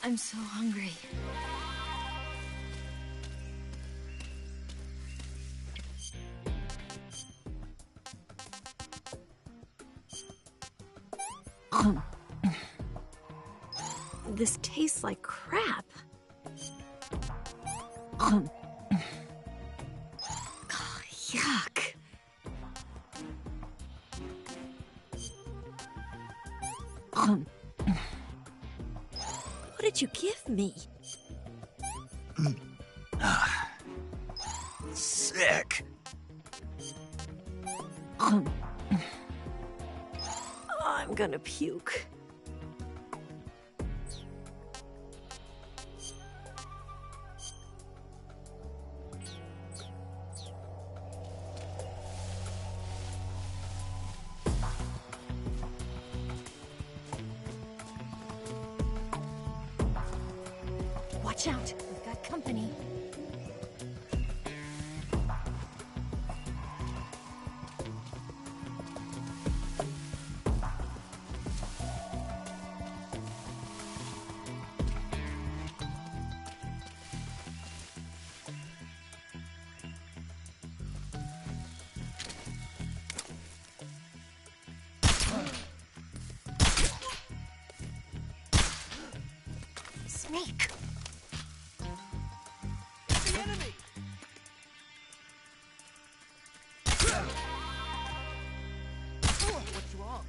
I'm so hungry. This tastes like crap. Oh, yuck. What did you give me? Sick. I'm gonna puke. Watch out, we've got company. Snake! The enemy! What's wrong?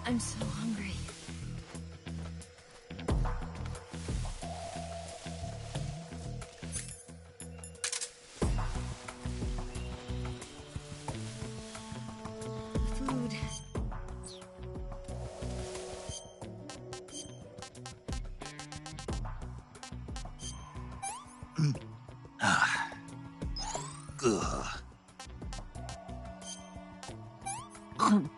I'm so hungry. Food. Ugh.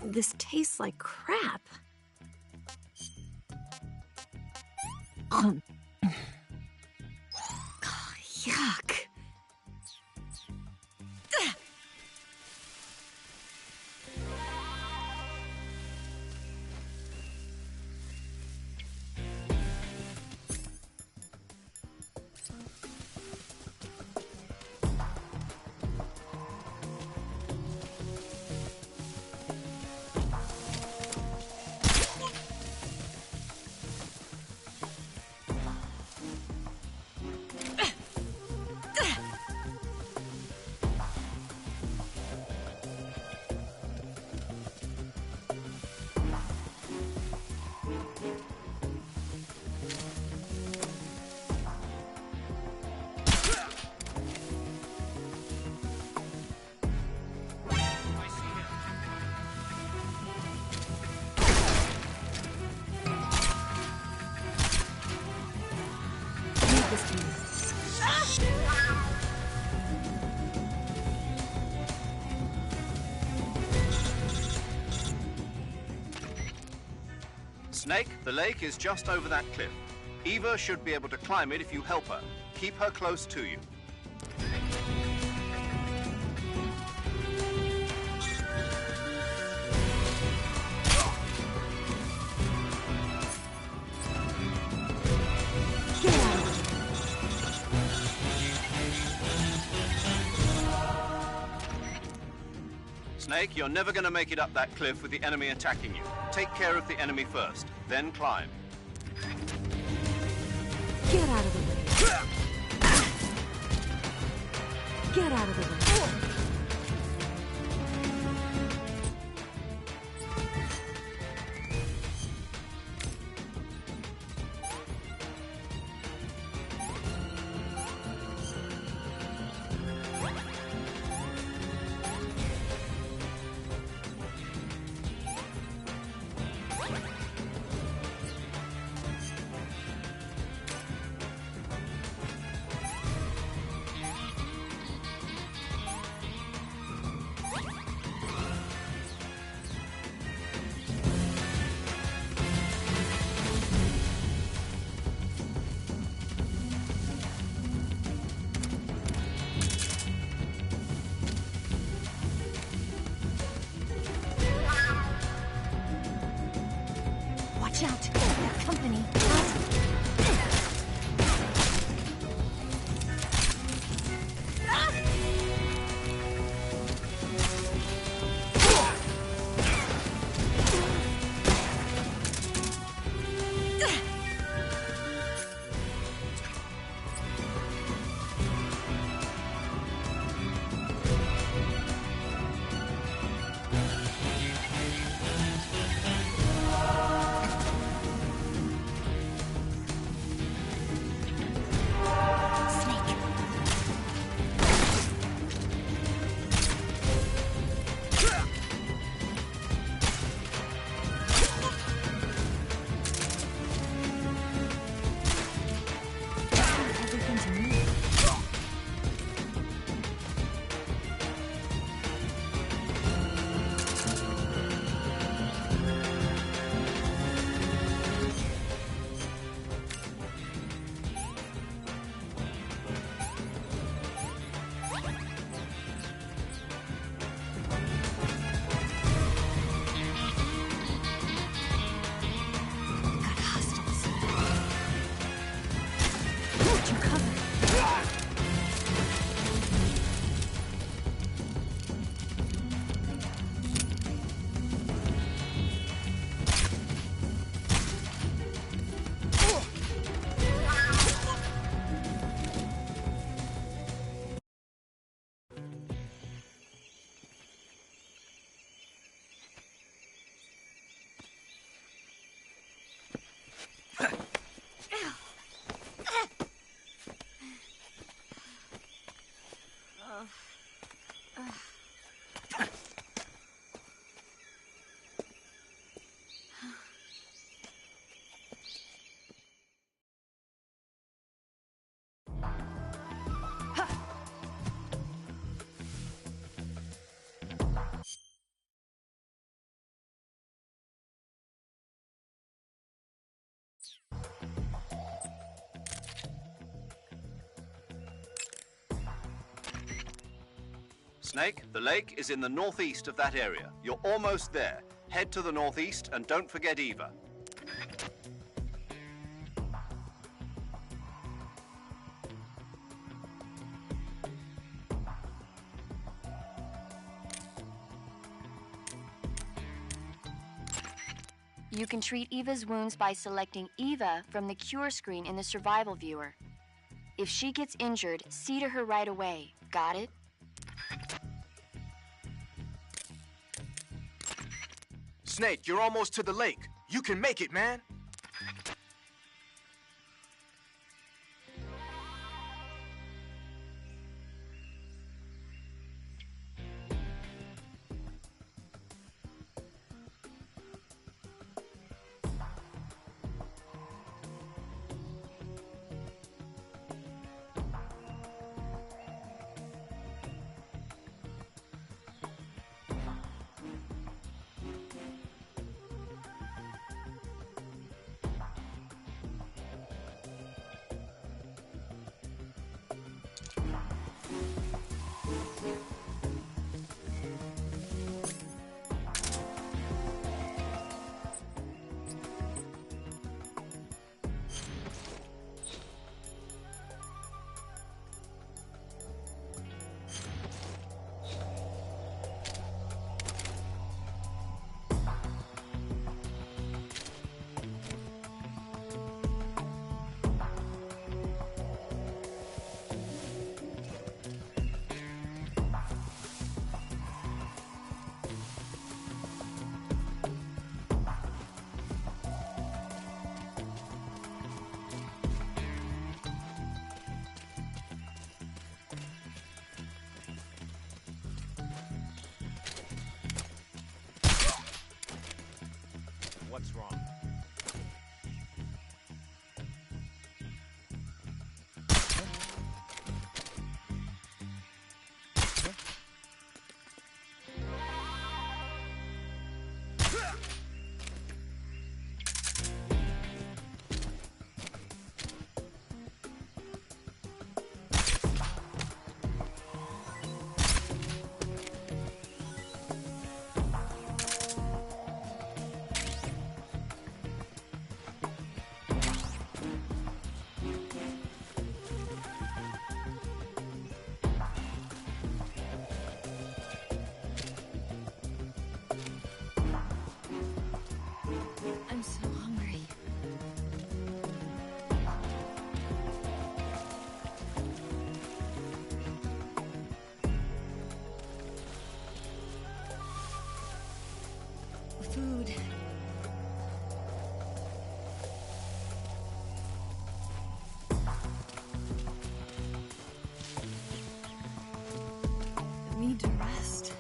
This tastes like crap. Yuck. Snake, the lake is just over that cliff. Eva should be able to climb it if you help her. Keep her close to you. Snake, you're never going to make it up that cliff with the enemy attacking you. Take care of the enemy first, then climb. Get out of the way. Get out of the way. Watch out! That company. Snake, the lake is in the northeast of that area. You're almost there. Head to the northeast and don't forget Eva. You can treat Eva's wounds by selecting Eva from the cure screen in the survival viewer. If she gets injured, see to her right away. Got it? Snake, you're almost to the lake. You can make it, man. need to rest.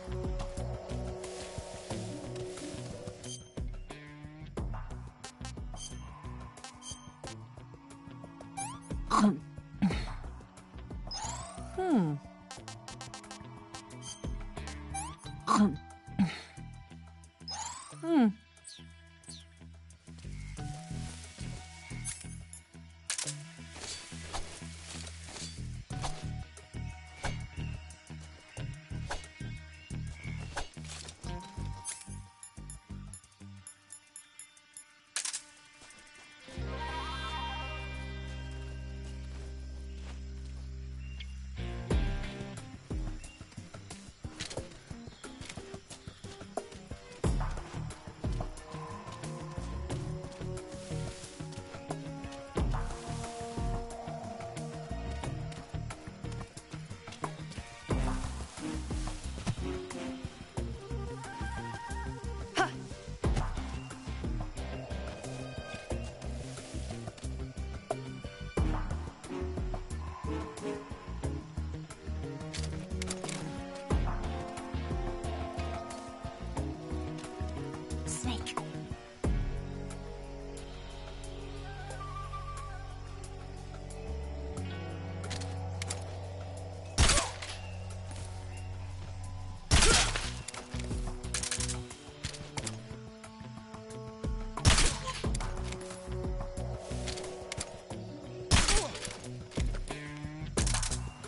Snake.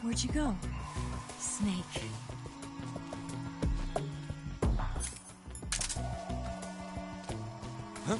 Where'd you go? Snake. I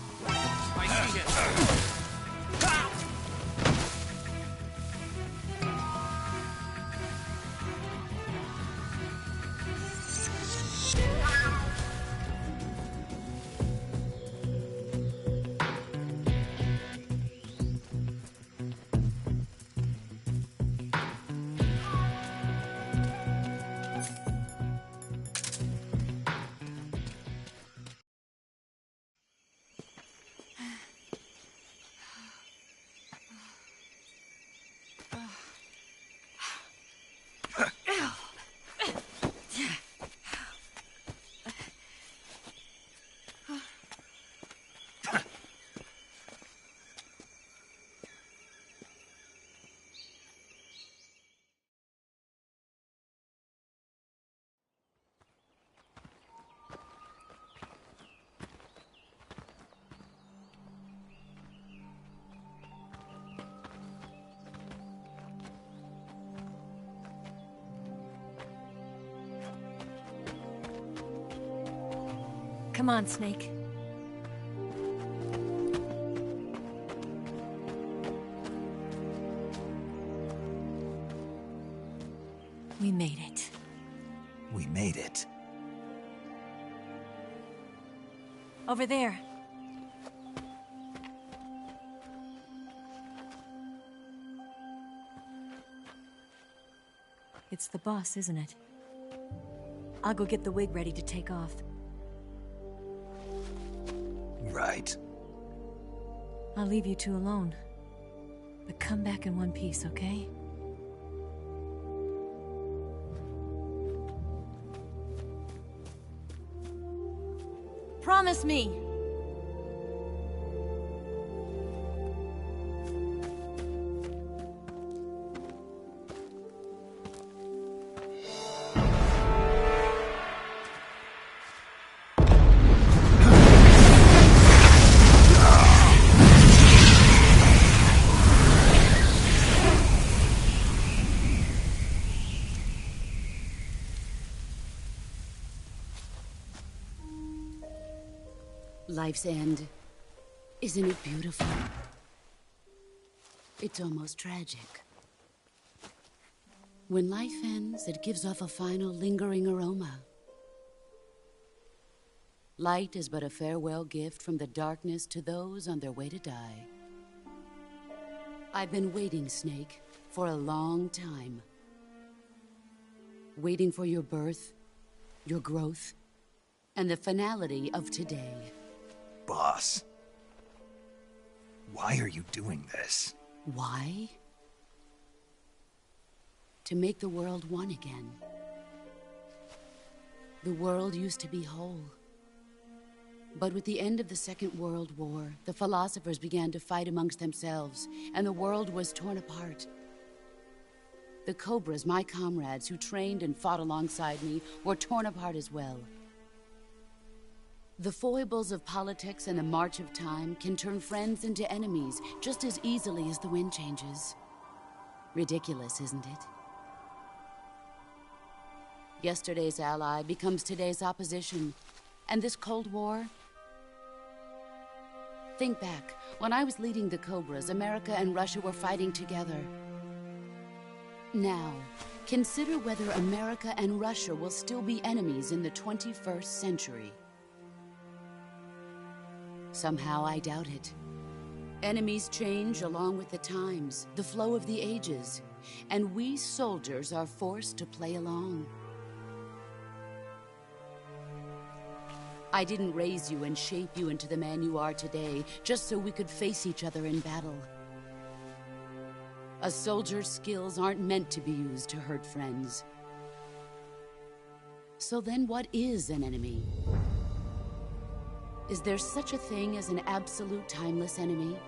see it. Come on, Snake. We made it. We made it. Over there. It's the boss, isn't it? I'll go get the wig ready to take off. Right. I'll leave you two alone. But come back in one piece, okay? Promise me! Life's end. Isn't it beautiful? It's almost tragic. When life ends, it gives off a final lingering aroma. Light is but a farewell gift from the darkness to those on their way to die. I've been waiting, Snake, for a long time. Waiting for your birth, your growth, and the finality of today. Boss. Why are you doing this? Why? To make the world one again. The world used to be whole. But with the end of the Second World War, the philosophers began to fight amongst themselves, and the world was torn apart. The Cobras, my comrades who trained and fought alongside me, were torn apart as well. The foibles of politics and the march of time can turn friends into enemies just as easily as the wind changes. Ridiculous, isn't it? Yesterday's ally becomes today's opposition. And this Cold War? Think back. When I was leading the Cobras, America and Russia were fighting together. Now, consider whether America and Russia will still be enemies in the 21st century. Somehow I doubt it. Enemies change along with the times, the flow of the ages, and we soldiers are forced to play along. I didn't raise you and shape you into the man you are today just so we could face each other in battle. A soldier's skills aren't meant to be used to hurt friends. So then what is an enemy? Is there such a thing as an absolute timeless enemy?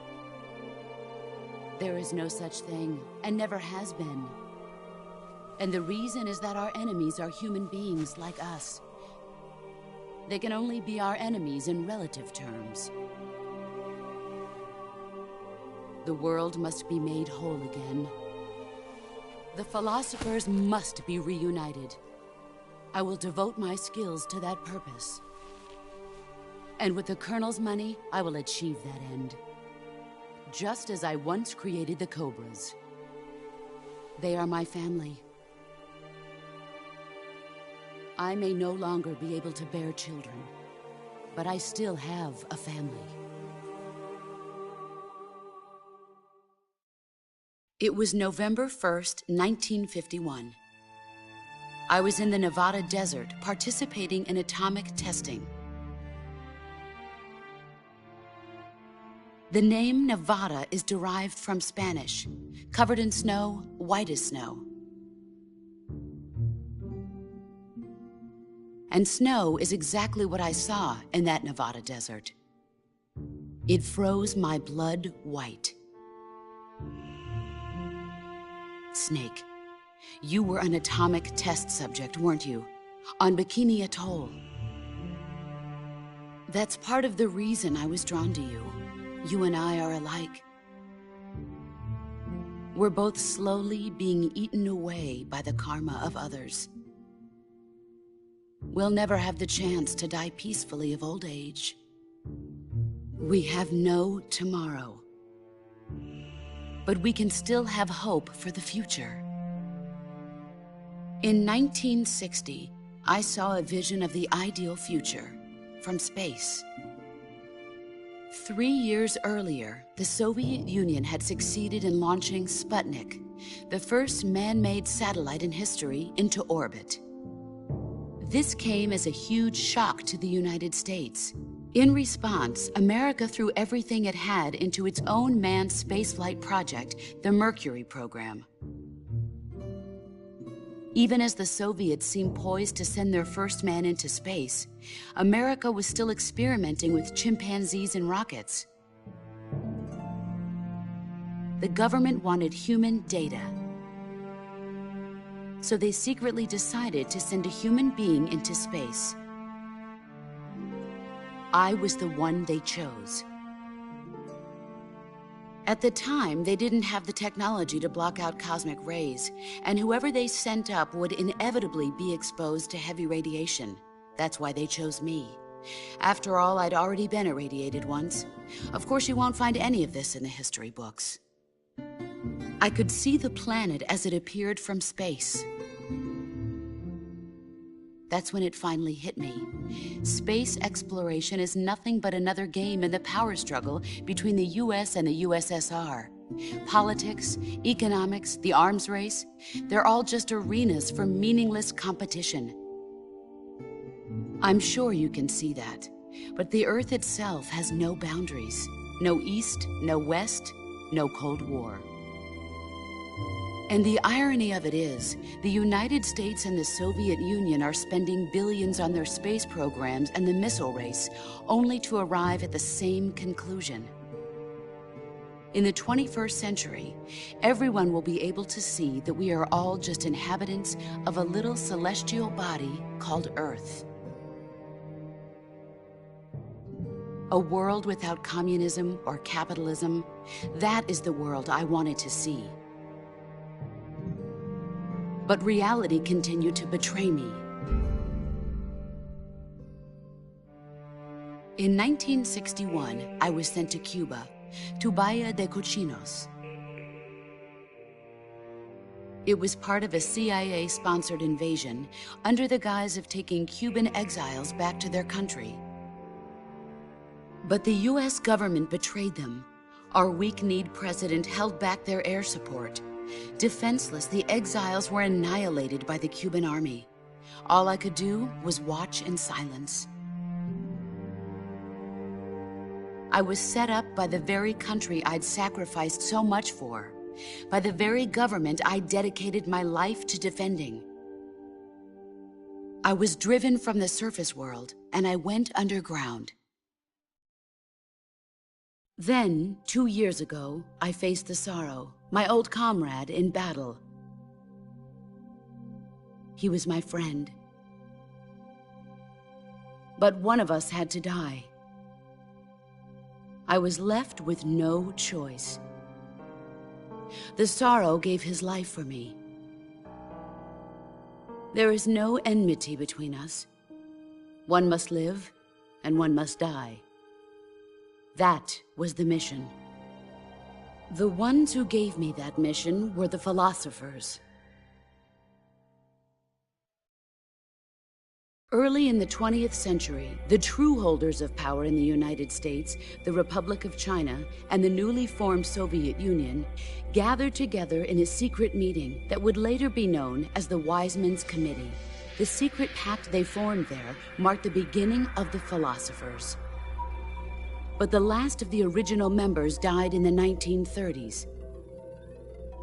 There is no such thing, and never has been. And the reason is that our enemies are human beings like us. They can only be our enemies in relative terms. The world must be made whole again. The philosophers must be reunited. I will devote my skills to that purpose. And with the Colonel's money, I will achieve that end. Just as I once created the Cobras. They are my family. I may no longer be able to bear children, but I still have a family. It was November 1st, 1951. I was in the Nevada desert participating in atomic testing. The name Nevada is derived from Spanish, covered in snow, white as snow. And snow is exactly what I saw in that Nevada desert. It froze my blood white. Snake, you were an atomic test subject, weren't you? On Bikini Atoll. That's part of the reason I was drawn to you. You and I are alike. We're both slowly being eaten away by the karma of others. We'll never have the chance to die peacefully of old age. We have no tomorrow. But we can still have hope for the future. In 1960, I saw a vision of the ideal future from space. 3 years earlier, the Soviet Union had succeeded in launching Sputnik, the first man-made satellite in history, into orbit. This came as a huge shock to the United States. In response, America threw everything it had into its own manned spaceflight project, the Mercury program. Even as the Soviets seemed poised to send their first man into space, America was still experimenting with chimpanzees and rockets. The government wanted human data. So they secretly decided to send a human being into space. I was the one they chose. At the time, they didn't have the technology to block out cosmic rays, and whoever they sent up would inevitably be exposed to heavy radiation. That's why they chose me. After all, I'd already been irradiated once. Of course, you won't find any of this in the history books. I could see the planet as it appeared from space. That's when it finally hit me. Space exploration is nothing but another game in the power struggle between the US and the USSR. Politics, economics, the arms race, they're all just arenas for meaningless competition. I'm sure you can see that, but the Earth itself has no boundaries. No East, no West, no Cold War. And the irony of it is, the United States and the Soviet Union are spending billions on their space programs and the missile race, only to arrive at the same conclusion. In the 21st century, everyone will be able to see that we are all just inhabitants of a little celestial body called Earth. A world without communism or capitalism, that is the world I wanted to see. But reality continued to betray me. In 1961, I was sent to Cuba, to Bahia de Cochinos. It was part of a CIA-sponsored invasion under the guise of taking Cuban exiles back to their country. But the US government betrayed them. Our weak-kneed president held back their air support. Defenseless, the exiles were annihilated by the Cuban army. All I could do was watch in silence. I was set up by the very country I'd sacrificed so much for, by the very government I dedicated my life to defending. I was driven from the surface world, and I went underground. Then, 2 years ago, I faced the sorrow, my old comrade in battle. He was my friend. But one of us had to die. I was left with no choice. The sorrow gave his life for me. There is no enmity between us. One must live, and one must die. That was the mission. The ones who gave me that mission were the philosophers. Early in the 20th century, the true holders of power in the United States, the Republic of China, and the newly formed Soviet Union gathered together in a secret meeting that would later be known as the Wise Men's Committee. The secret pact they formed there marked the beginning of the philosophers. But the last of the original members died in the 1930s.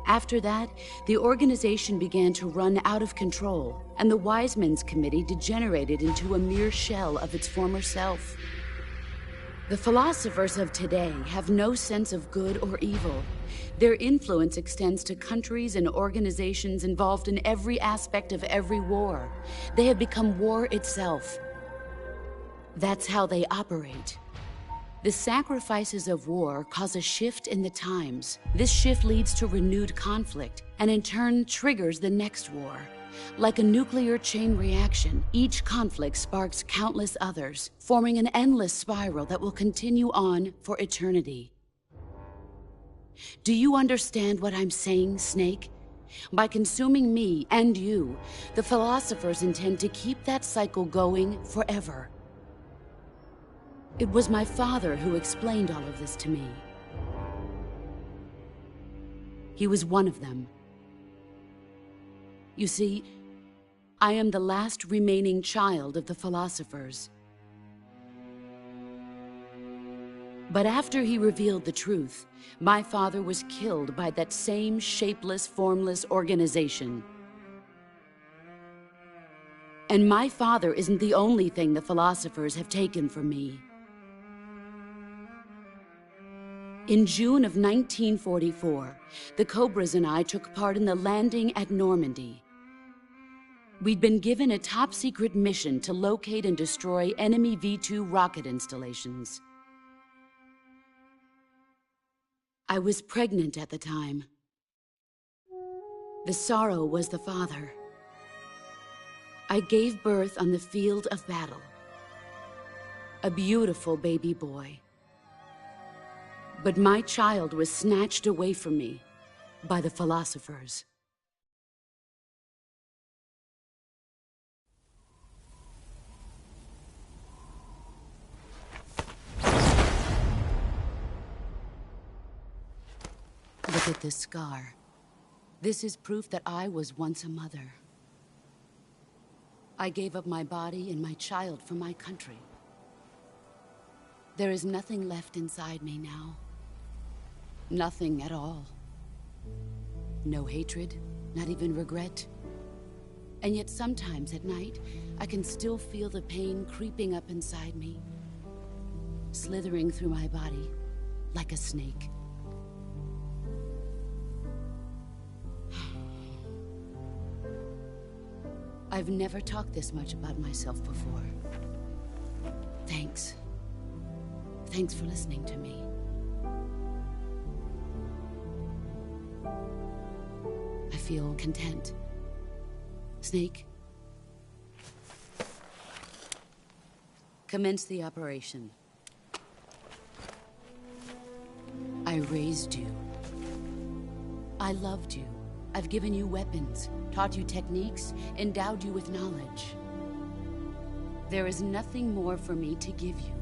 After that, the organization began to run out of control, and the Wise Men's Committee degenerated into a mere shell of its former self. The philosophers of today have no sense of good or evil. Their influence extends to countries and organizations involved in every aspect of every war. They have become war itself. That's how they operate. The sacrifices of war cause a shift in the times. This shift leads to renewed conflict, and in turn triggers the next war. Like a nuclear chain reaction, each conflict sparks countless others, forming an endless spiral that will continue on for eternity. Do you understand what I'm saying, Snake? By consuming me and you, the philosophers intend to keep that cycle going forever. It was my father who explained all of this to me. He was one of them. You see, I am the last remaining child of the philosophers. But after he revealed the truth, my father was killed by that same shapeless, formless organization. And my father isn't the only thing the philosophers have taken from me. In June of 1944, the Cobras and I took part in the landing at Normandy. We'd been given a top-secret mission to locate and destroy enemy V-2 rocket installations. I was pregnant at the time. The sorrow was the father. I gave birth on the field of battle. A beautiful baby boy. But my child was snatched away from me by the philosophers. Look at this scar. This is proof that I was once a mother. I gave up my body and my child for my country. There is nothing left inside me now. Nothing at all. No hatred, not even regret. And yet sometimes at night, I can still feel the pain creeping up inside me, slithering through my body like a snake. I've never talked this much about myself before. Thanks. Thanks for listening to me. I feel content. Snake, commence the operation. I raised you. I loved you. I've given you weapons, taught you techniques, endowed you with knowledge. There is nothing more for me to give you.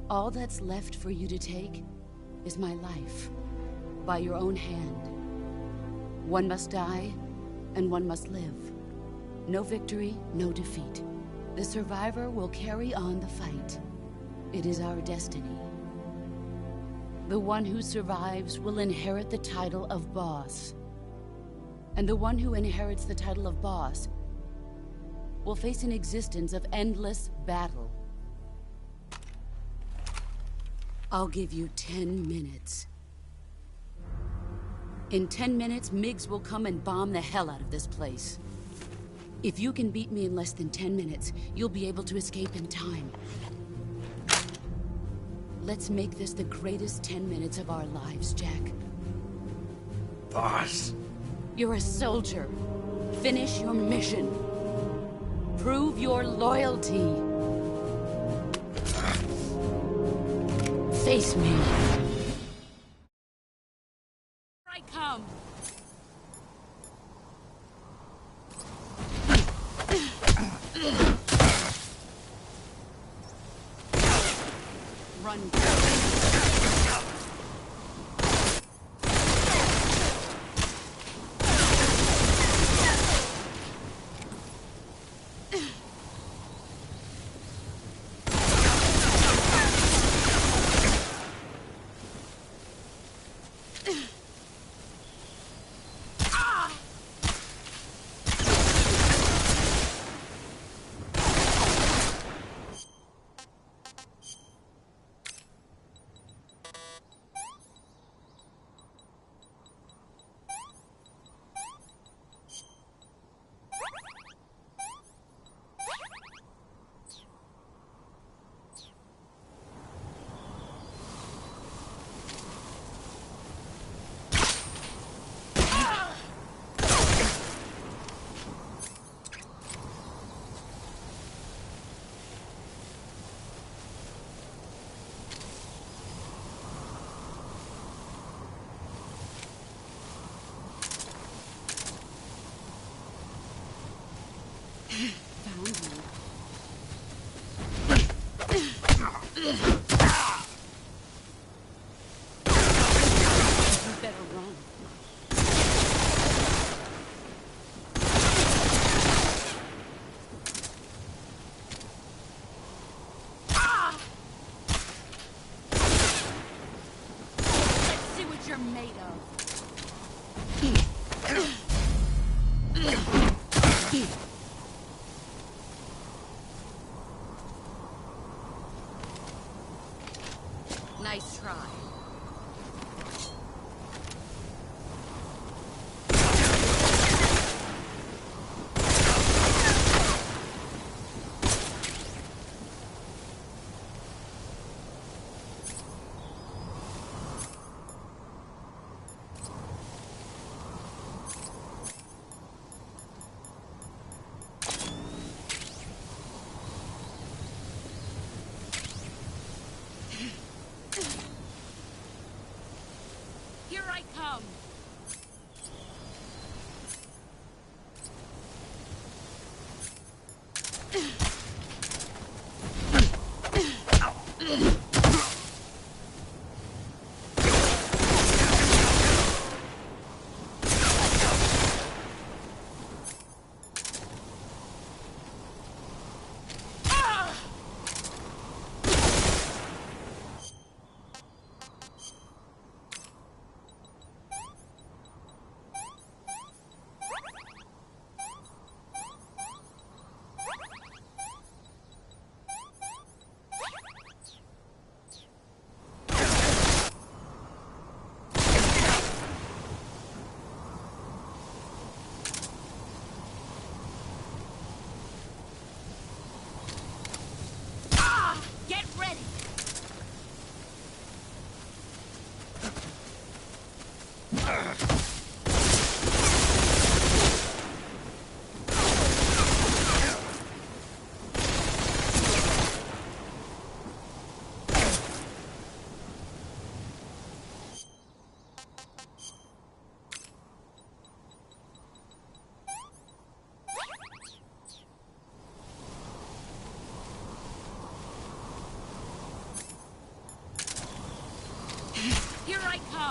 All that's left for you to take is my life, by your own hand. One must die, and one must live. No victory, no defeat. The survivor will carry on the fight. It is our destiny. The one who survives will inherit the title of boss. And the one who inherits the title of boss will face an existence of endless battle. I'll give you 10 minutes. In 10 minutes, MiGs will come and bomb the hell out of this place. If you can beat me in less than 10 minutes, you'll be able to escape in time. Let's make this the greatest 10 minutes of our lives, Jack. Boss. You're a soldier. Finish your mission. Prove your loyalty. Face me. I come. Run. You're made of. Nice try.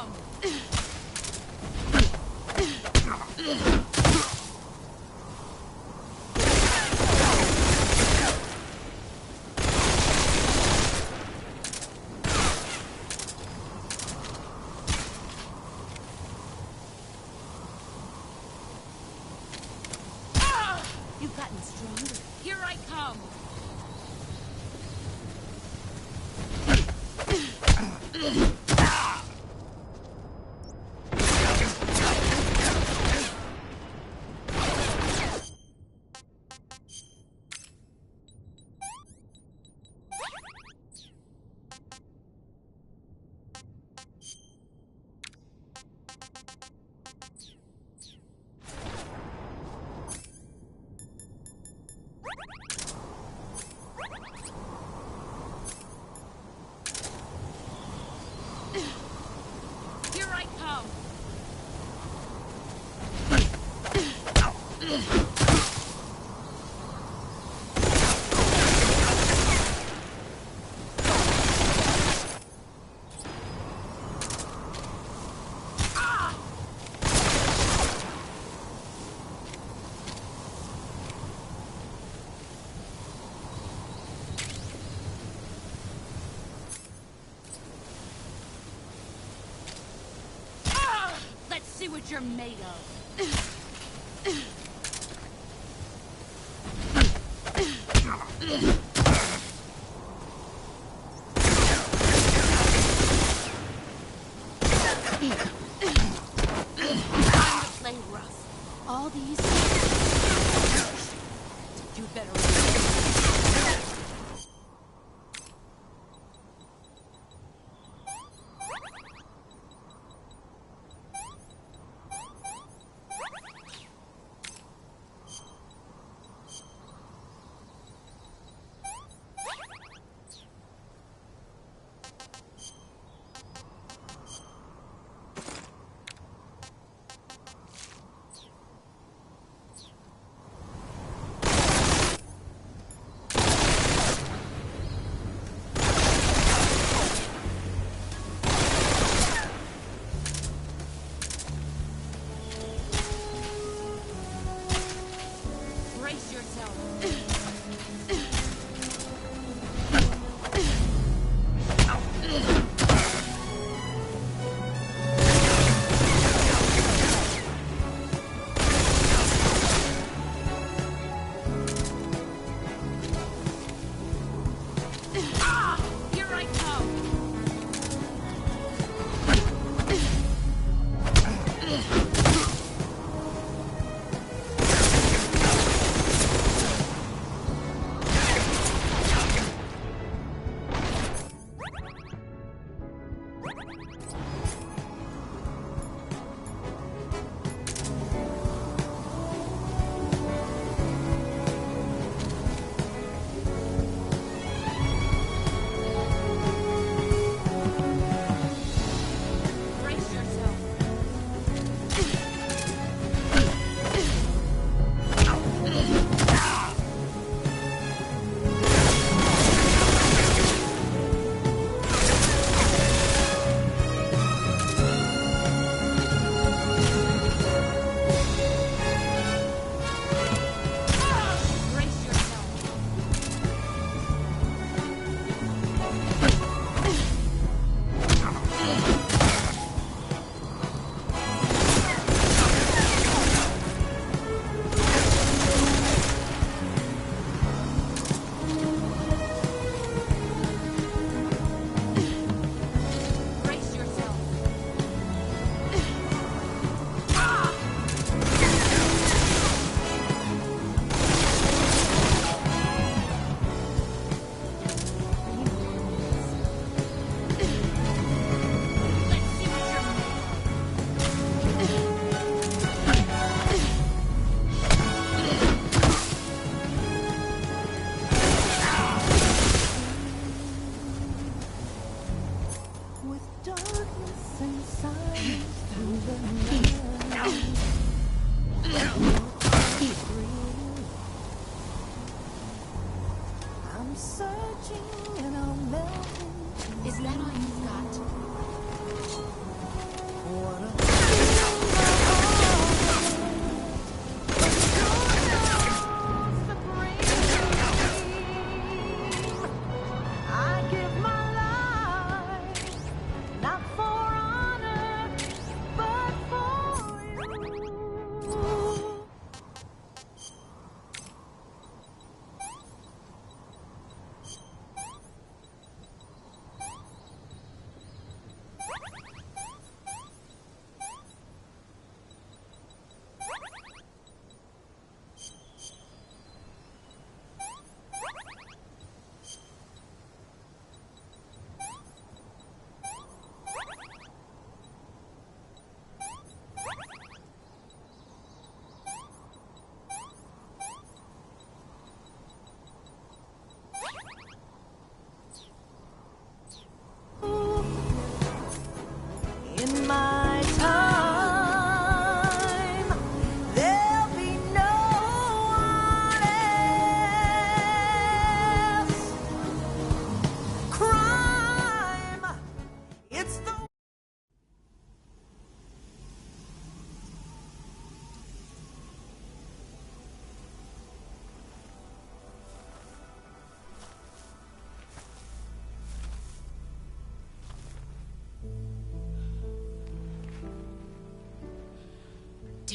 come! You've gotten stronger. Here I come! Here I come! Let's see what you're made of. Time to play rough. All these... You better...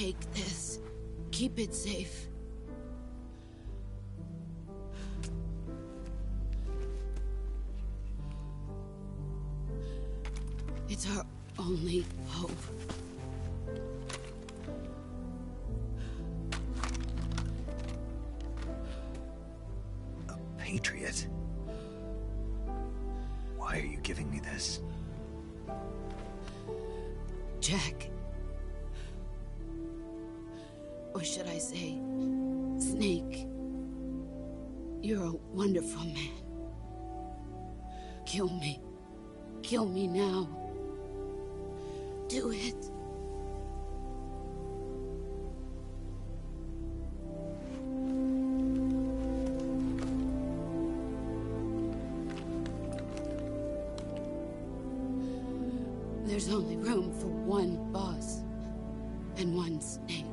Take this. Keep it safe. It's our only hope. A patriot? Why are you giving me this? Jack. Or should I say, Snake. You're a wonderful man. Kill me. Kill me now. Do it. There's only room for one boss and one Snake.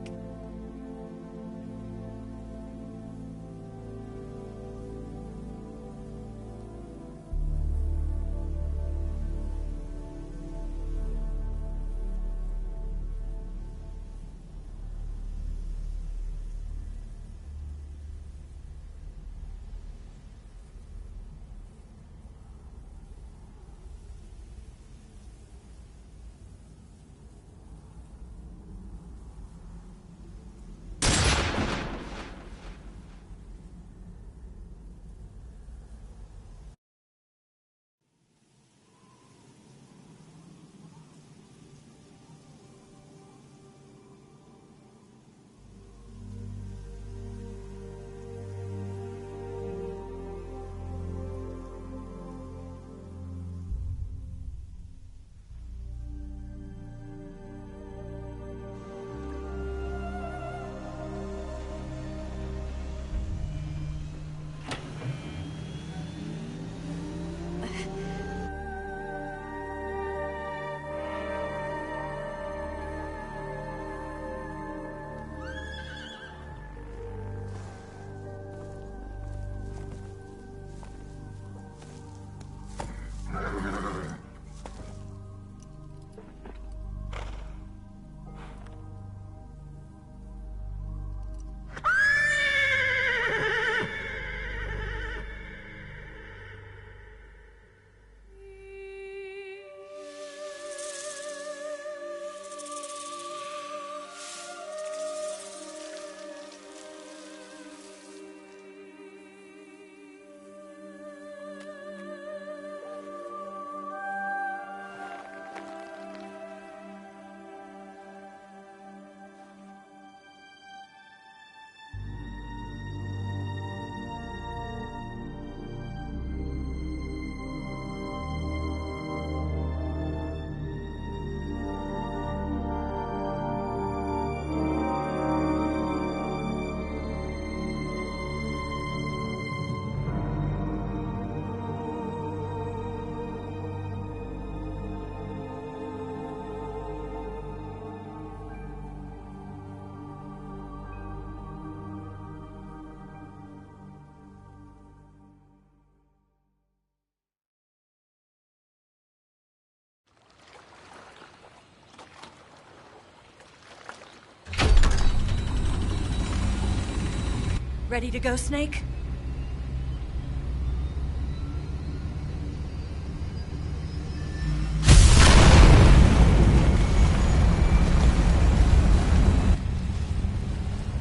Ready to go, Snake?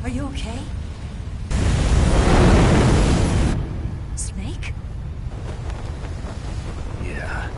Are you okay? Snake? Yeah.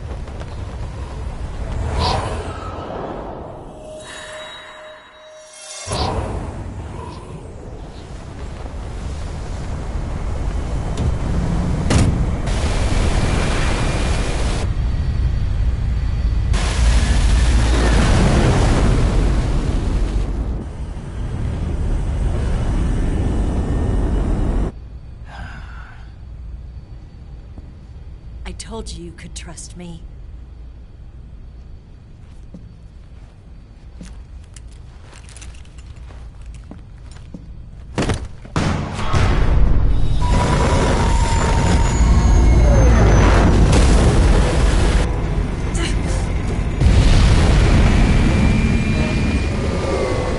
I told you you could trust me.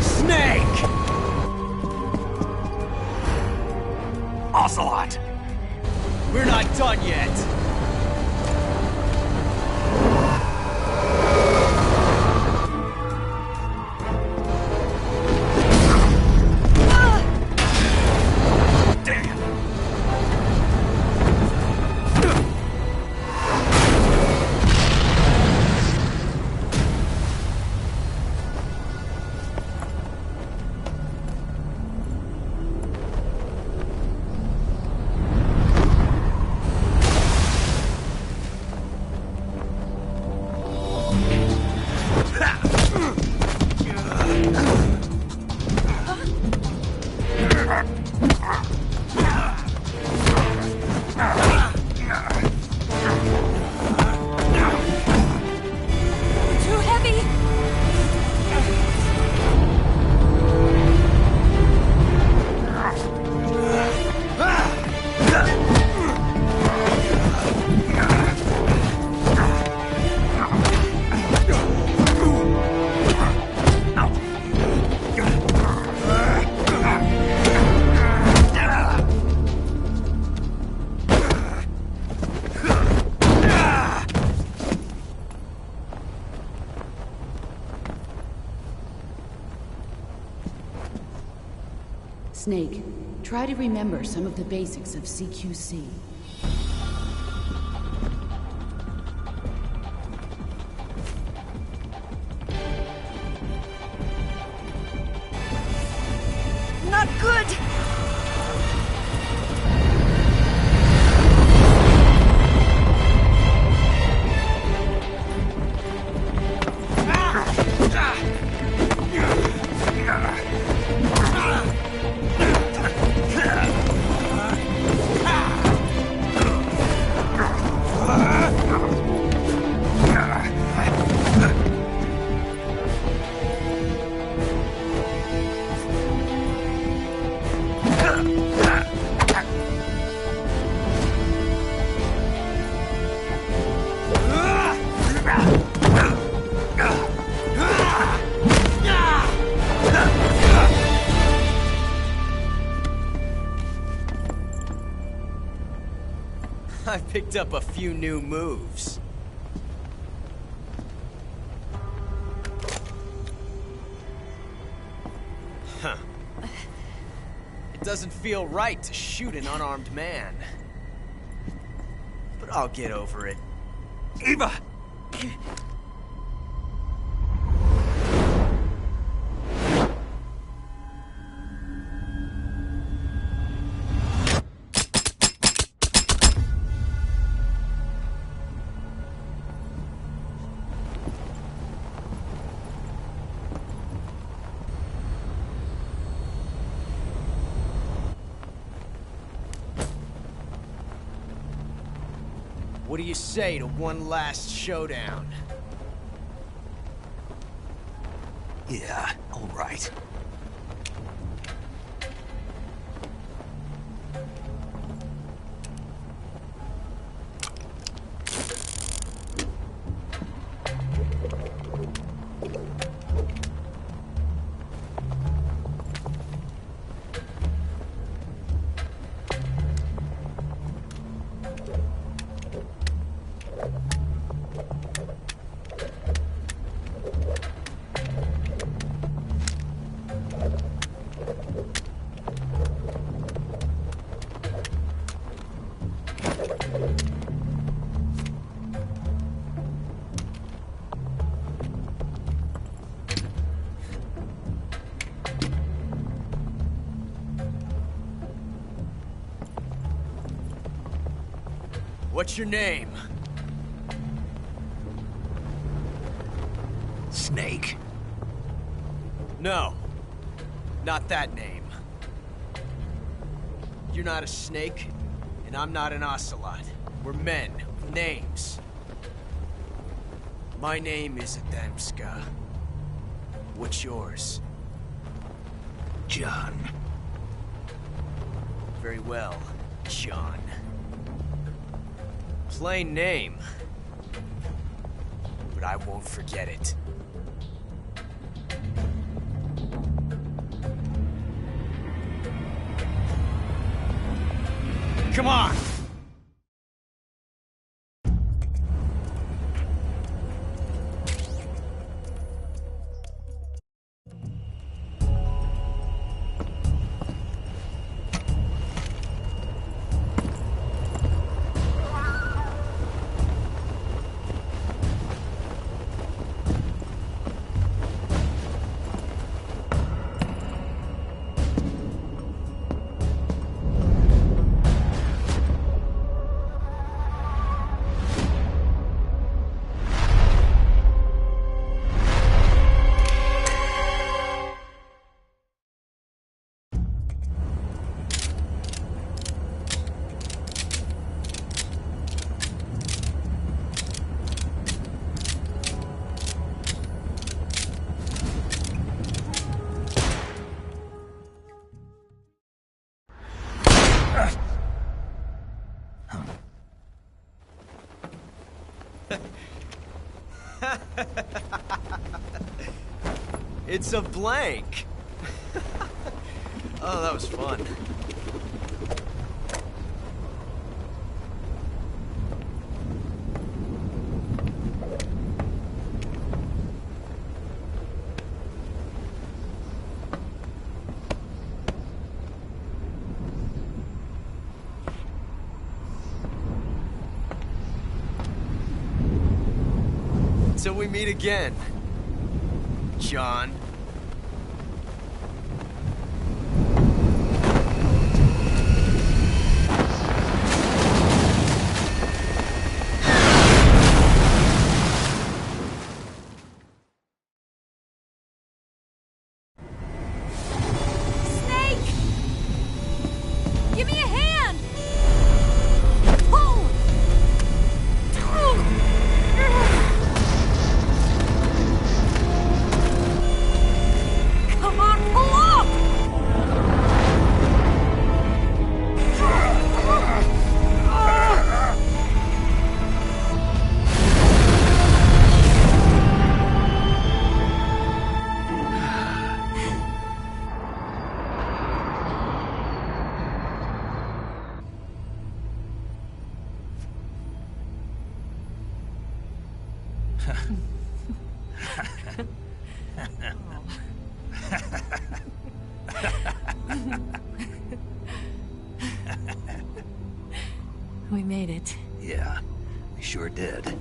Snake! Ocelot! We're not done yet. Snake, try to remember some of the basics of CQC. Not good! I picked up a few new moves. Huh. It doesn't feel right to shoot an unarmed man. But I'll get over it. Eva! What do you say to one last showdown? Yeah, all right. What's your name? Snake. No. Not that name. You're not a snake, and I'm not an ocelot. We're men with names. My name is Adamska. What's yours? John. Very well, John. Plain name. But I won't forget it. Come on! It's a blank. Oh, that was fun. Till we meet again, John. Give me a hand! Pull! Come on, pull up! We made it. Yeah, we sure did.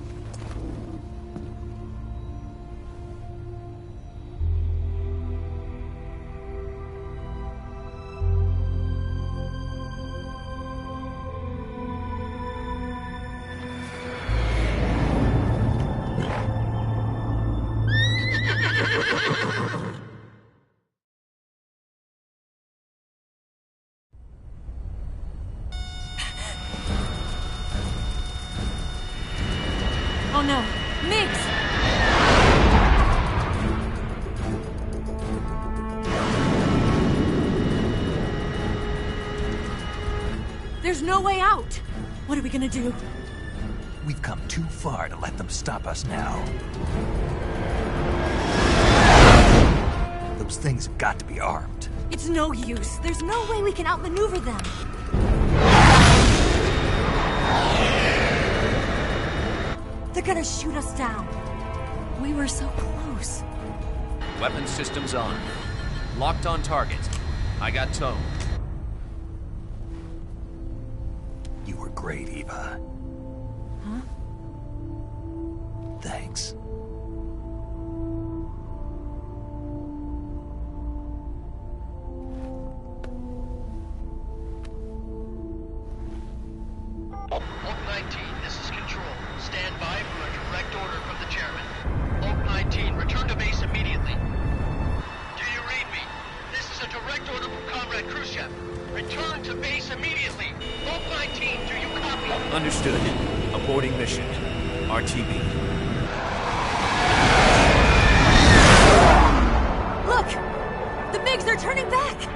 Oh no, Migs! There's no way out! What are we gonna do? We've come too far to let them stop us now. Those things have got to be armed. It's no use. There's no way we can outmaneuver them. They're gonna shoot us down. We were so close. Weapon systems on. Locked on target. I got towed. You were great, Eva. Huh? Thanks. Oak 19, this is Control. Stand by for a direct order from the chairman. Oak 19, return to base immediately. Do you read me? This is a direct order from Comrade Khrushchev. Return to base immediately. Oak 19, do you copy? Understood. Aborting mission. RTB. Look! The Migs are turning back!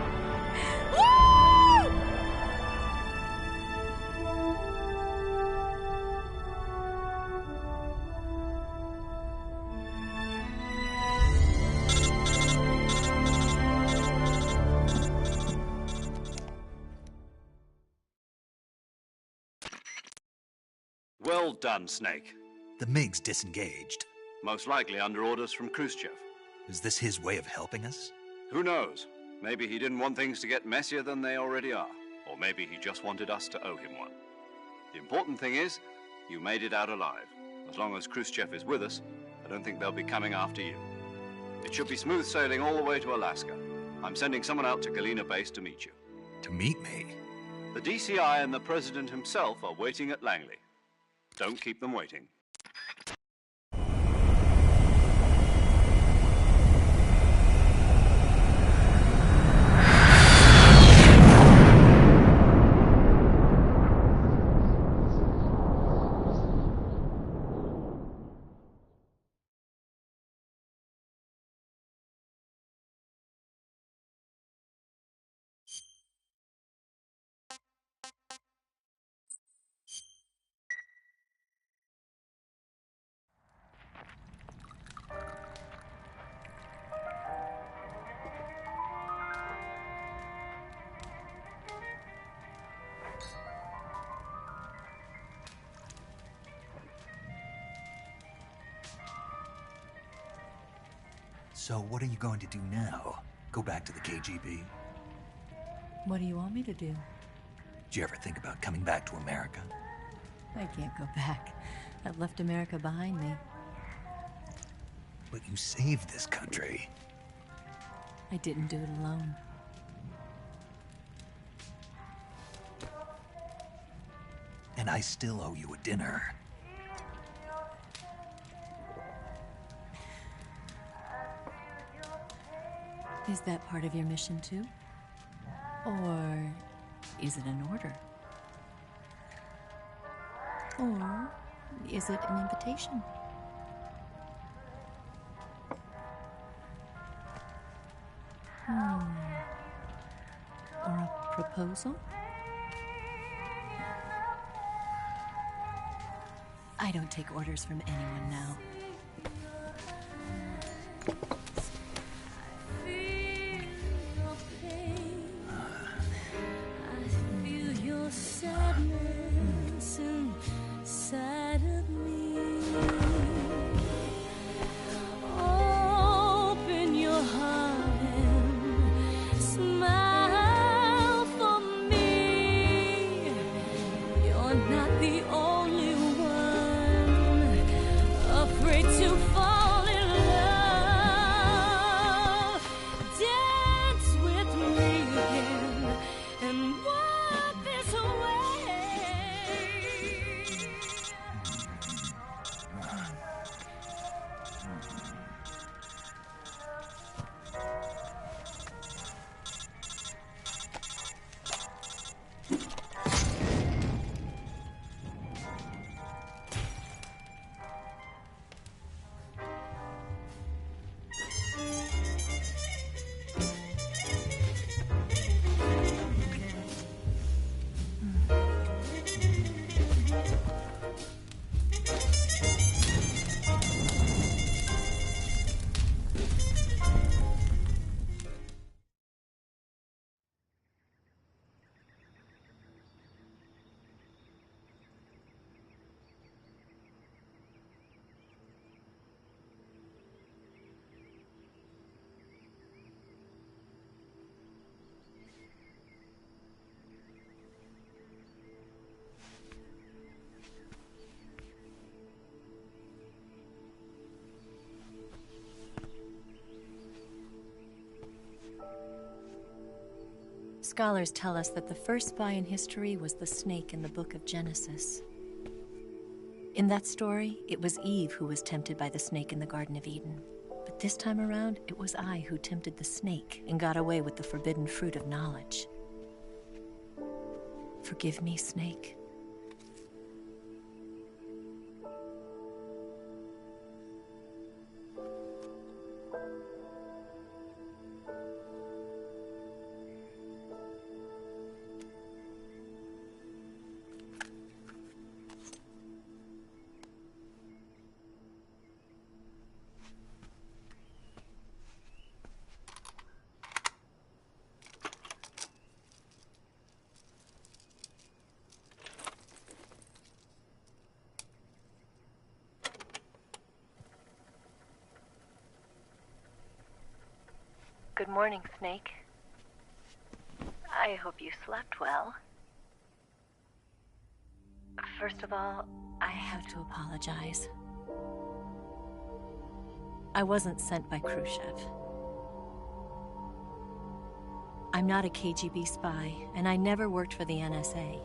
Well done, Snake. The MiG's disengaged. Most likely under orders from Khrushchev. Is this his way of helping us? Who knows? Maybe he didn't want things to get messier than they already are. Or maybe he just wanted us to owe him one. The important thing is, you made it out alive. As long as Khrushchev is with us, I don't think they'll be coming after you. It should be smooth sailing all the way to Alaska. I'm sending someone out to Galena Base to meet you. To meet me? The DCI and the President himself are waiting at Langley. Don't keep them waiting. So what are you going to do now? Go back to the KGB? What do you want me to do? Did you ever think about coming back to America? I can't go back. I've left America behind me. But you saved this country. I didn't do it alone. And I still owe you a dinner. Is that part of your mission too? Or is it an order? Or is it an invitation? Or a proposal? I don't take orders from anyone now. Scholars tell us that the first spy in history was the snake in the book of Genesis. In that story, it was Eve who was tempted by the snake in the Garden of Eden. But this time around, it was I who tempted the snake and got away with the forbidden fruit of knowledge. Forgive me, Snake. Good morning, Snake. I hope you slept well. First of all, I have to apologize. I wasn't sent by Khrushchev. I'm not a KGB spy, and I never worked for the NSA.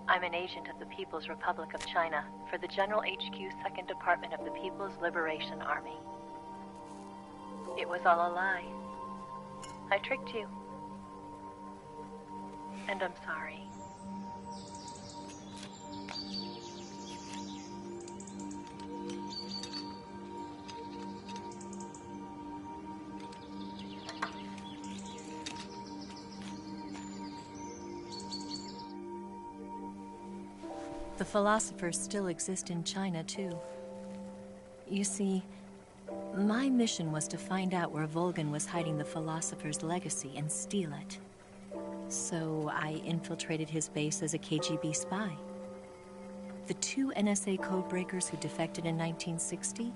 I'm an agent of the People's Republic of China for the General HQ 2nd Department of the People's Liberation Army. It was all a lie. I tricked you. And I'm sorry. The philosophers still exist in China, too. You see, my mission was to find out where Volgin was hiding the philosopher's legacy and steal it. So I infiltrated his base as a KGB spy. The 2 NSA codebreakers who defected in 1960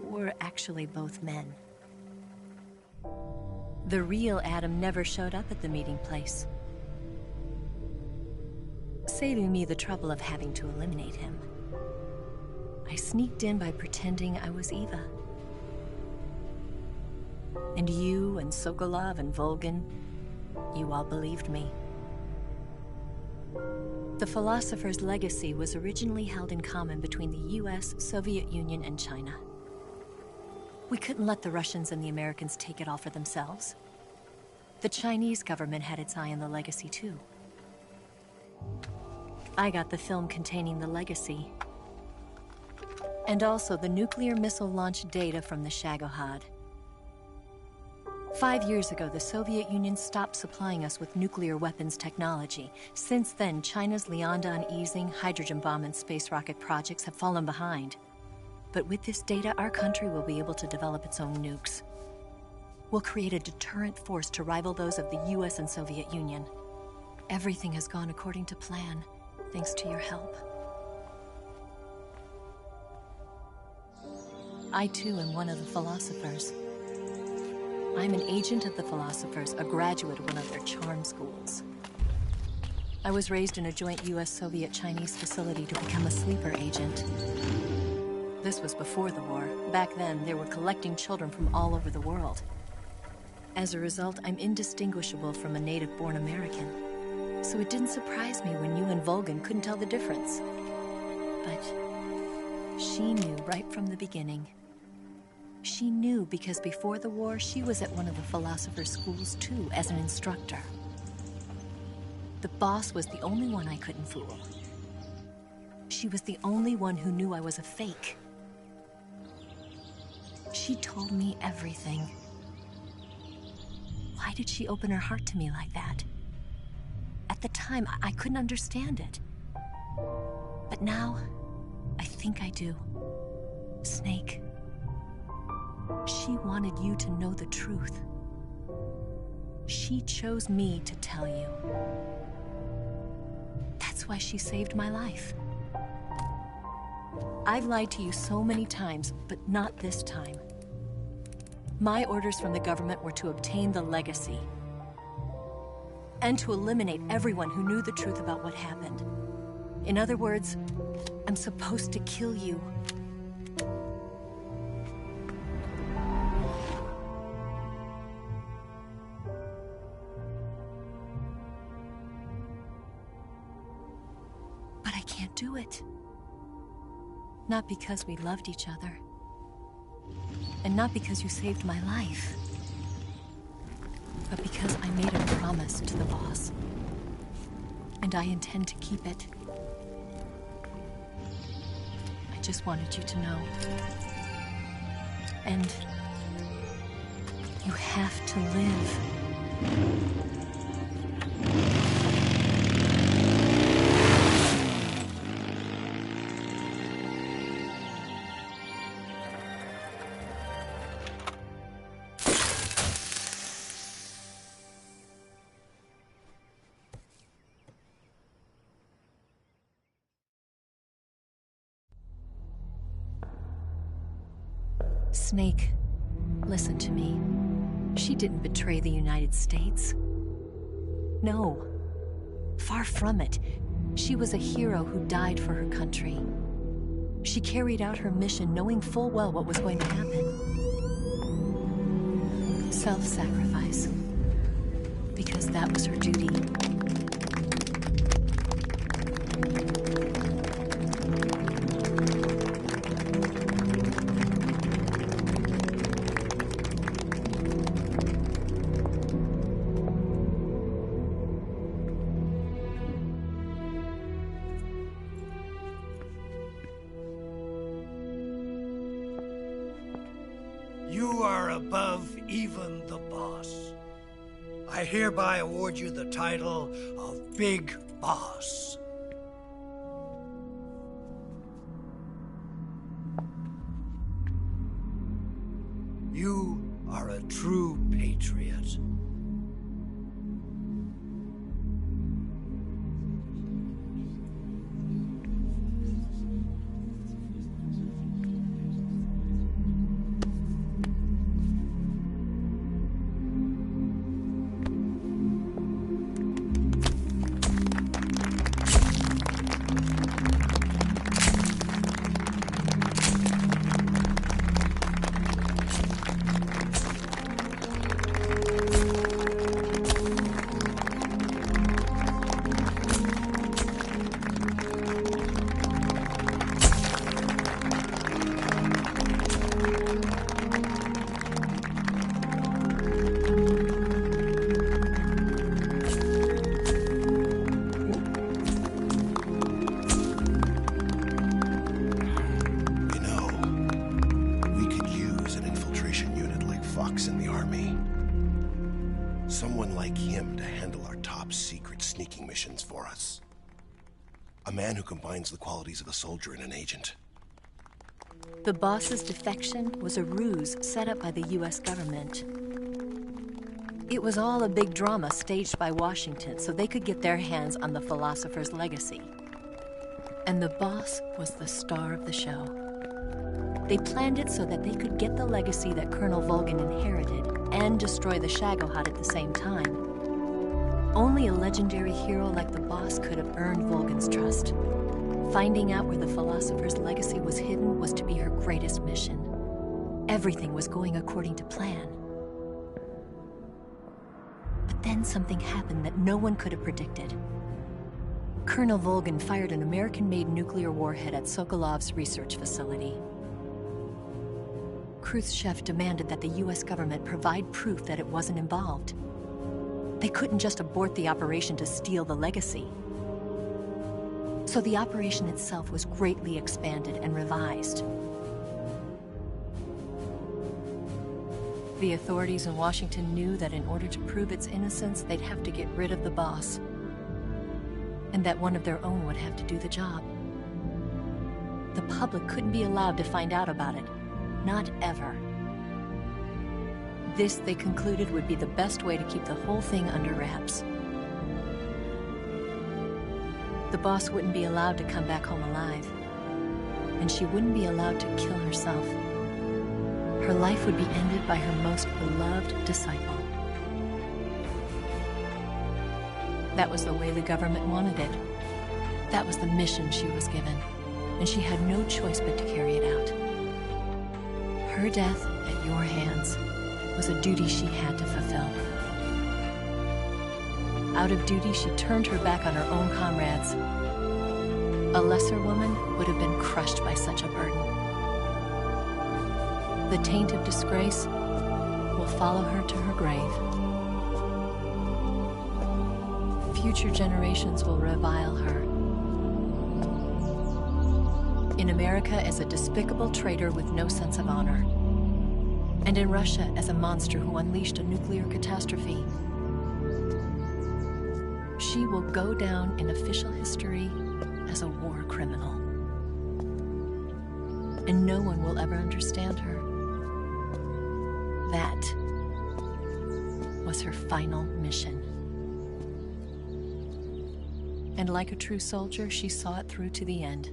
were actually both men. The real Adam never showed up at the meeting place, saving me the trouble of having to eliminate him. I sneaked in by pretending I was Eva. And you and Sokolov and Volgin, you all believed me. The philosopher's legacy was originally held in common between the US, Soviet Union, and China. We couldn't let the Russians and the Americans take it all for themselves. The Chinese government had its eye on the legacy, too. I got the film containing the legacy, and also the nuclear missile launch data from the Shagohod. 5 years ago, the Soviet Union stopped supplying us with nuclear weapons technology. Since then, China's Liaodong easing, hydrogen bomb, and space rocket projects have fallen behind. But with this data, our country will be able to develop its own nukes. We'll create a deterrent force to rival those of the US and Soviet Union. Everything has gone according to plan, thanks to your help. I, too, am one of the philosophers. I'm an agent of the philosophers, a graduate of one of their charm schools. I was raised in a joint US-Soviet-Chinese facility to become a sleeper agent. This was before the war. Back then, they were collecting children from all over the world. As a result, I'm indistinguishable from a native-born American. So it didn't surprise me when you and Volgin couldn't tell the difference. But she knew right from the beginning. She knew because before the war, she was at one of the philosopher's schools too, as an instructor. The boss was the only one I couldn't fool. She was the only one who knew I was a fake. She told me everything. Why did she open her heart to me like that? At the time, I couldn't understand it. But now, I think I do. Snake. She wanted you to know the truth. She chose me to tell you. That's why she saved my life. I've lied to you so many times, but not this time. My orders from the government were to obtain the legacy and to eliminate everyone who knew the truth about what happened. In other words, I'm supposed to kill you. But I can't do it. Not because we loved each other. And not because you saved my life. But because I made a promise to the boss. And I intend to keep it. I just wanted you to know. And you have to live. Snake, Listen to me. She didn't betray the United States. No. Far from it. She was a hero who died for her country. She carried out her mission knowing full well what was going to happen. Self-sacrifice. Because that was her duty. You are above even the boss. I hereby award you the title of Big Boss. You are a true patriot. In the army. Someone like him to handle our top secret sneaking missions for us. A man who combines the qualities of a soldier and an agent. The boss's defection was a ruse set up by the US government. It was all a big drama staged by Washington so they could get their hands on the philosopher's legacy. And the boss was the star of the show. They planned it so that they could get the legacy that Colonel Volgin inherited and destroy the Shagohod at the same time. Only a legendary hero like the boss could have earned Volgin's trust. Finding out where the philosopher's legacy was hidden was to be her greatest mission. Everything was going according to plan. But then something happened that no one could have predicted. Colonel Volgin fired an American-made nuclear warhead at Sokolov's research facility. Khrushchev demanded that the US government provide proof that it wasn't involved. They couldn't just abort the operation to steal the legacy. So the operation itself was greatly expanded and revised. The authorities in Washington knew that in order to prove its innocence, they'd have to get rid of the boss, and that one of their own would have to do the job. The public couldn't be allowed to find out about it. Not ever. This, they concluded, would be the best way to keep the whole thing under wraps. The boss wouldn't be allowed to come back home alive, and she wouldn't be allowed to kill herself. Her life would be ended by her most beloved disciple. That was the way the government wanted it. That was the mission she was given, and she had no choice but to carry it out. Her death at your hands was a duty she had to fulfill. Out of duty, she turned her back on her own comrades. A lesser woman would have been crushed by such a burden. The taint of disgrace will follow her to her grave. Future generations will revile her. In America as a despicable traitor with no sense of honor. And in Russia as a monster who unleashed a nuclear catastrophe. She will go down in official history as a war criminal. And no one will ever understand her. That was her final mission. And like a true soldier, she saw it through to the end.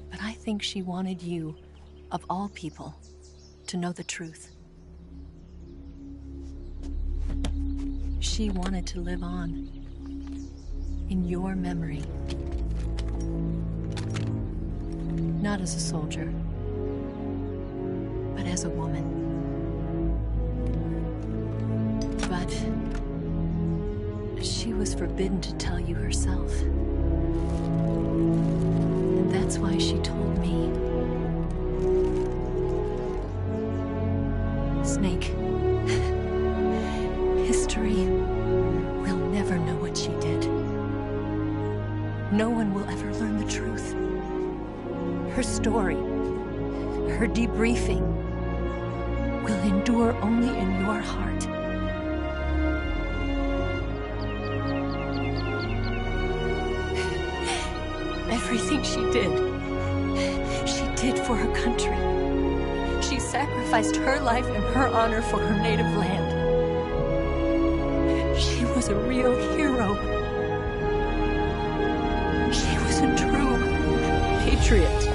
But I think she wanted you, of all people, to know the truth. She wanted to live on, in your memory. Not as a soldier, but as a woman. But she was forbidden to tell you herself. And that's why she told me. Snake, history will never know what she did. No one will ever learn the truth. Her story, her debriefing, will endure only in your heart. Everything she did for her country. She sacrificed her life and her honor for her native land. She was a real hero. She was a true patriot.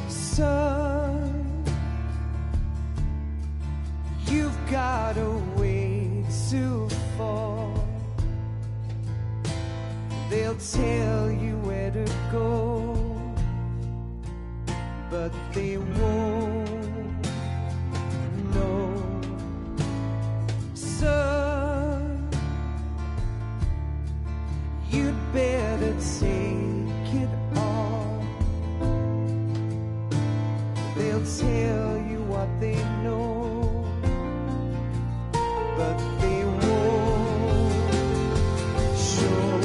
Son, you've got a way to fall. They'll tell you where to go, but they won't know. Son, you'd better take it all. They'll tell you what they know, but they won't show.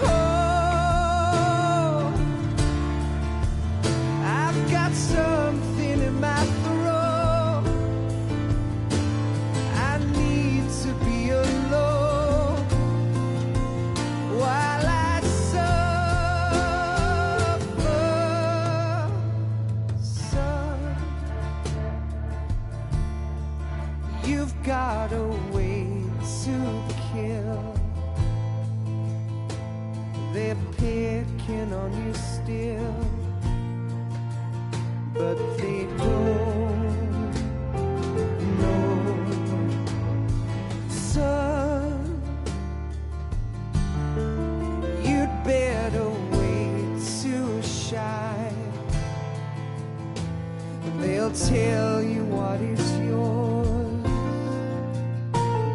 Oh, I've got something in my throat. I need to be alone while I suffer. Son, you've got a way to kill. They're picking on you still, but they don't know. Son, you'd better wait to shine. They'll tell you what is yours,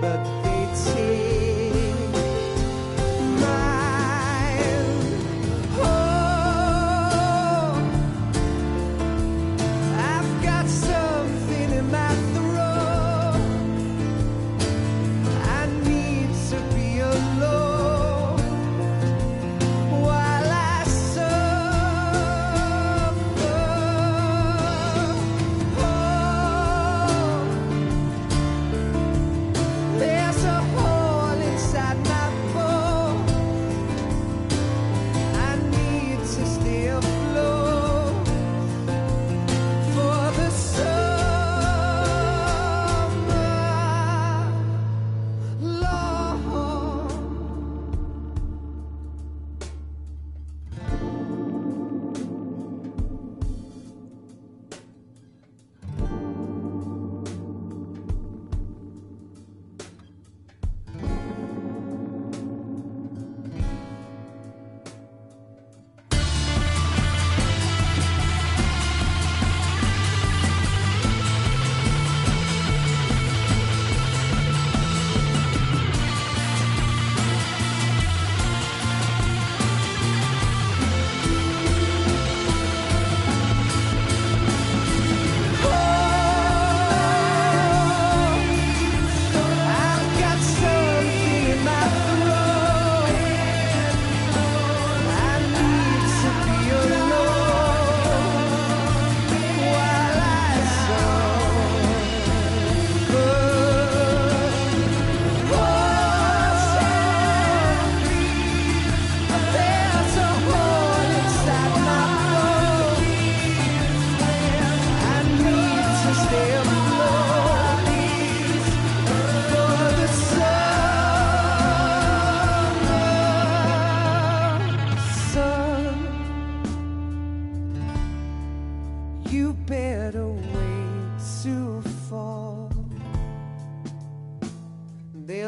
but they take mine. Oh, I've got something in my throat. I need to be alone while I suffer. Oh,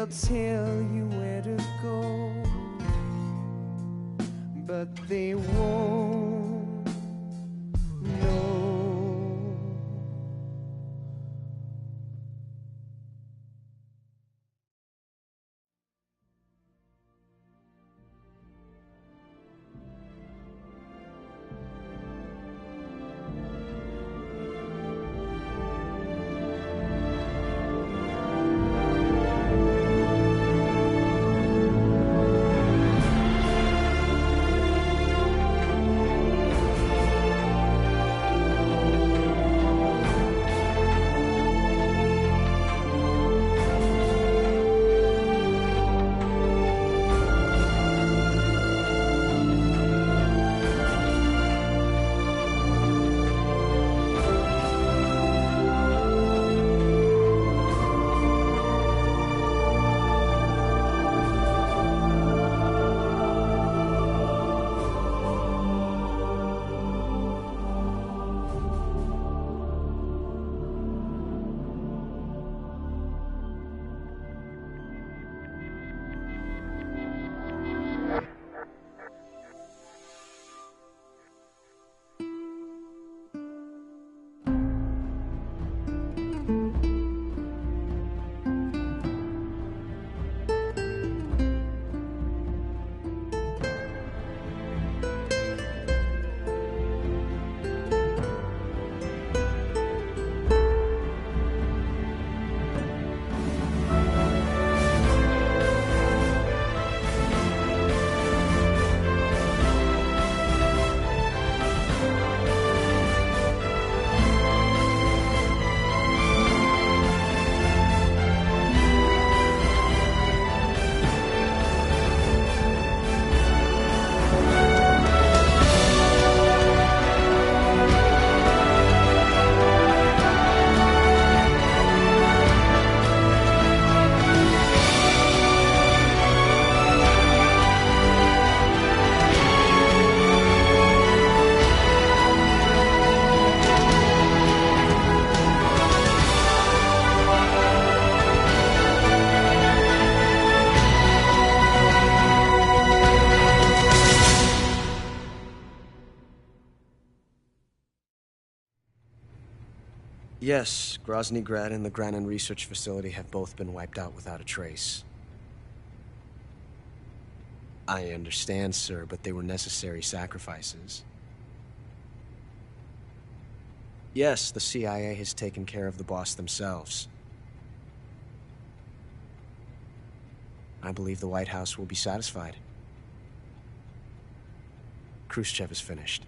They'll tell you where to go, but they won't know. Yes, Grozny Grad and the Granin Research Facility have both been wiped out without a trace. I understand, sir, but they were necessary sacrifices. Yes, the CIA has taken care of the boss themselves. I believe the White House will be satisfied. Khrushchev is finished.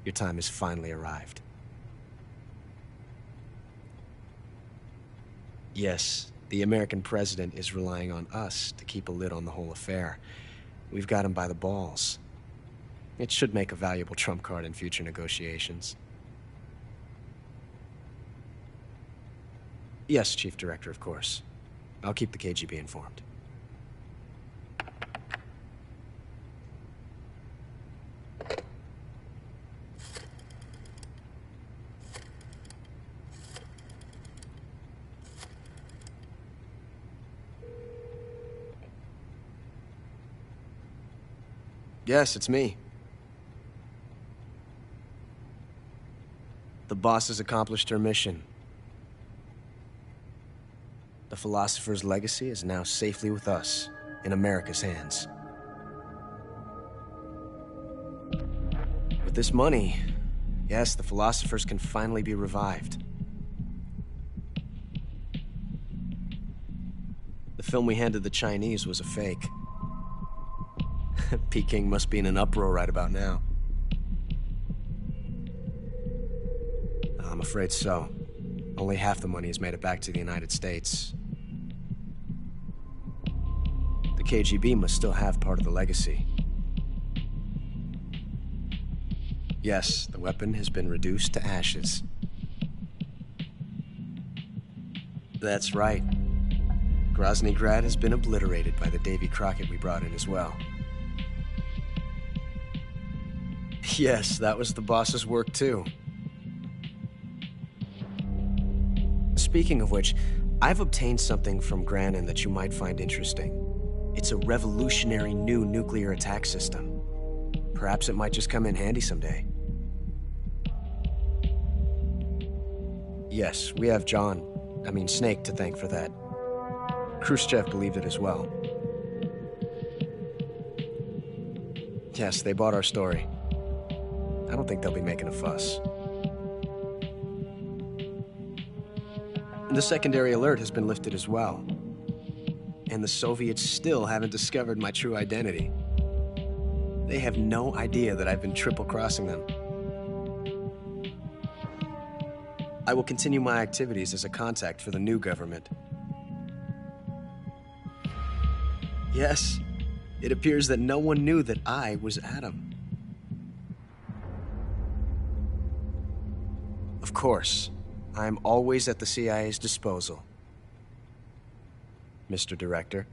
Your time has finally arrived. Yes, the American president is relying on us to keep a lid on the whole affair. We've got him by the balls. It should make a valuable trump card in future negotiations. Yes, Chief Director, of course. I'll keep the KGB informed. Yes, it's me. The boss has accomplished her mission. The philosopher's legacy is now safely with us, in America's hands. With this money, yes, the philosophers can finally be revived. The film we handed the Chinese was a fake. Peking must be in an uproar right about now. I'm afraid so. Only half the money has made it back to the United States. The KGB must still have part of the legacy. Yes, the weapon has been reduced to ashes. That's right. Grozny Grad has been obliterated by the Davy Crockett we brought in as well. Yes, that was the boss's work too. Speaking of which, I've obtained something from Granin that you might find interesting. It's a revolutionary new nuclear attack system. Perhaps it might just come in handy someday. Yes, we have Snake to thank for that. Khrushchev believed it as well. Yes, they bought our story. I don't think they'll be making a fuss. The secondary alert has been lifted as well. And the Soviets still haven't discovered my true identity. They have no idea that I've been triple-crossing them. I will continue my activities as a contact for the new government. Yes, it appears that no one knew that I was Adam. Of course, I am always at the CIA's disposal, Mr. Director.